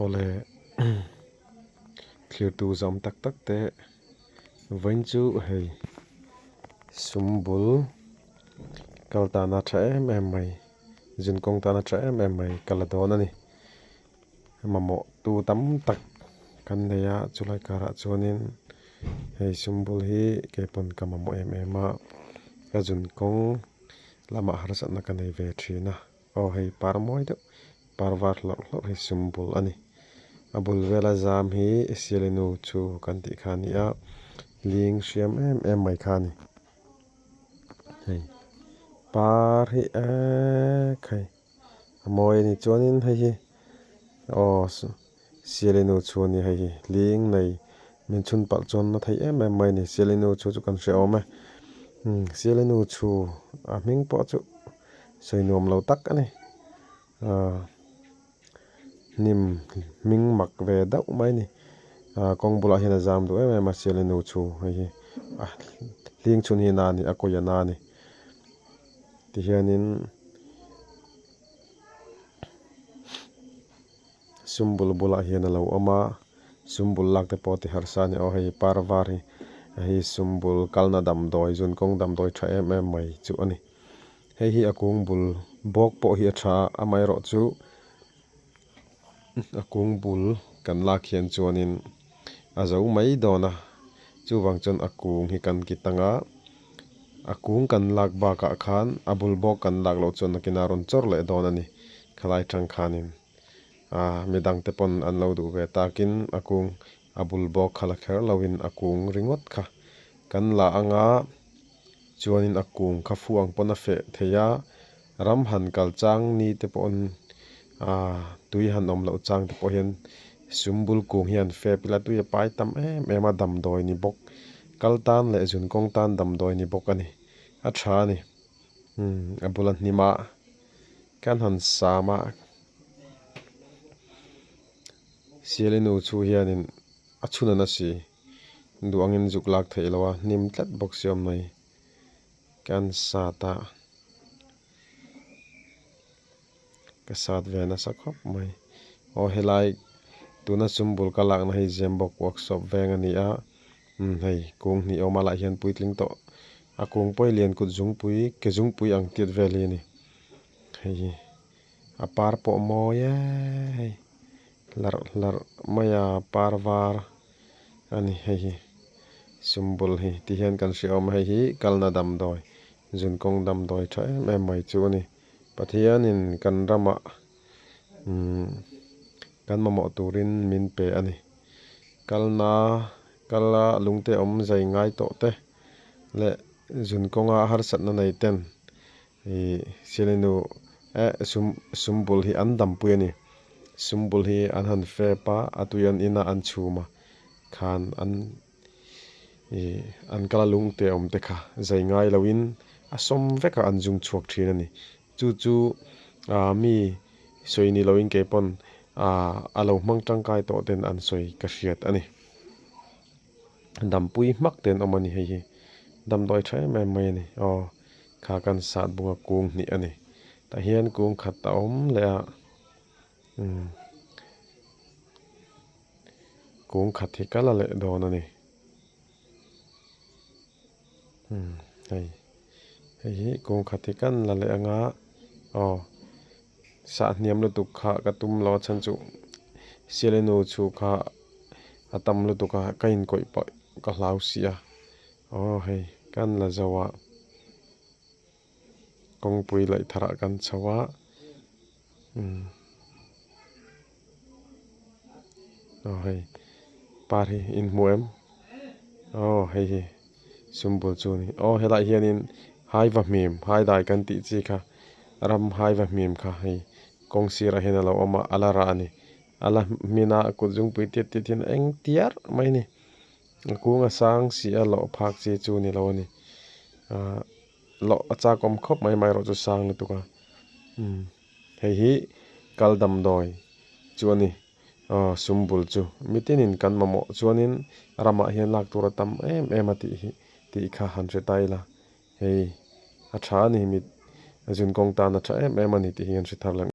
ole clear tu zam tak tak te vain chu hei sumbul kalta na tha em mai jin kong ta na tha em mai kaladon ani mamo tu tam tak kan neya chulai kara chuanin hei sumbul hi kepon kamamo ma ka jun kong lama harsat na kanei ve thina o hei parmoi de parwar lo hei sumbul ani abul vela zam hi sialenu chu kan ti khania ling siam em mai khani hei par hi khai moi ni chuanin hei hi o sialenu chu ni hei ling nei min chun pal chon na thei em mai ni sialenu chu chu kan hre ome sialenu chu a ming po chu soinom lo tak ani nim ming mak ve dau mai ni kong bula hian zam du em sialenu chu hei ling chun hi na ni akoya na ni ti hianin sumbul bula hian lo oma sumbul lak te poti harsa ni o hei parvar hi hei sumbul kalna dam doi jun kong dam doi tha em mai chu ani hei hi akung bul bok po hi tha amai ro chu akung bul kan lak hian chuanin azo mai dona chu wangchon akung hi kan kitanga akung kan lak ba ka khan abul bok kan lak lo chon kinaron chor le don ani khalai thang khanin midang te pon an lo du ve takin akung abul bok khala kher lowin akung ringot kha kan la anga chuanin akung kha fuang pona fe theya ram han kal chang ni te pon tui han om lo chang te po hian sumbul kung hian fe pila tuya pai tam em dam doi ni bok kaltan le jun kong tan dam doi ni bok ani a tha ni abulan nima kan han sama sialenu chu hianin achuna na si du angin juklak theilowa nim tlat bok siam mai kan sata ka sat ve na sakhop mai o helai tuna sumbul kalak na hei zembok workshop veng ani a hei kung ni omala hian puitling to akung poi lian kut jung pui ke jung pui ang tiat veli ni hei apar po mo ye hei lar maya parvar ani hei sumbul hi ti hian kan hri om hei kalna dam doi jun kong dam doi tha em mai chu ani pathianin kan rama kan mamo turin min pe ani kalna kala lungte om zai ngai to te le jun konga harsat na nei ten i sialenu sumbul hi an dam pui ani sumbul hi an han fe pa atuyan ina an chuma khan an kala lungte om te kha zai ngai lowin asom veka an jung chuak thin ani chu mi soini lowin ke pon alo mang tangkai to ten an soi ka hriat ani dam pui mak ten omani hei dam doi tha mai ani kha kan sat bunga kung ni ani ta hian kung khat ta om le kung khat hi kala le don ani hei kung khat hi kan la le anga sa hniam lu tuk kha ka tum lo chan chu sialenu chu kha atam lu tuka kain koi pa ka hlau sia hei kan la zawa kong pui lai thara kan chawa hei par hi in muem hei sumbul chu ni helai hianin hai va mim hai dai kan ti chi kha ram hai va mim kha hei kong sira hena lo oma alara ani ala mina ku jung pui ti tin eng tiar mai ni kunga sang si a lo phak chi chu ni lo ni lo acha kom khop mai ro chu sang ni tuka hei hi kaldam doi chuani sumbul chu mitinin kan mamo chuanin rama hian lak tur tam em ati hi ti kha han re taila hei a tha ni mit ajun kong ta na tha em ani ti hian thar lang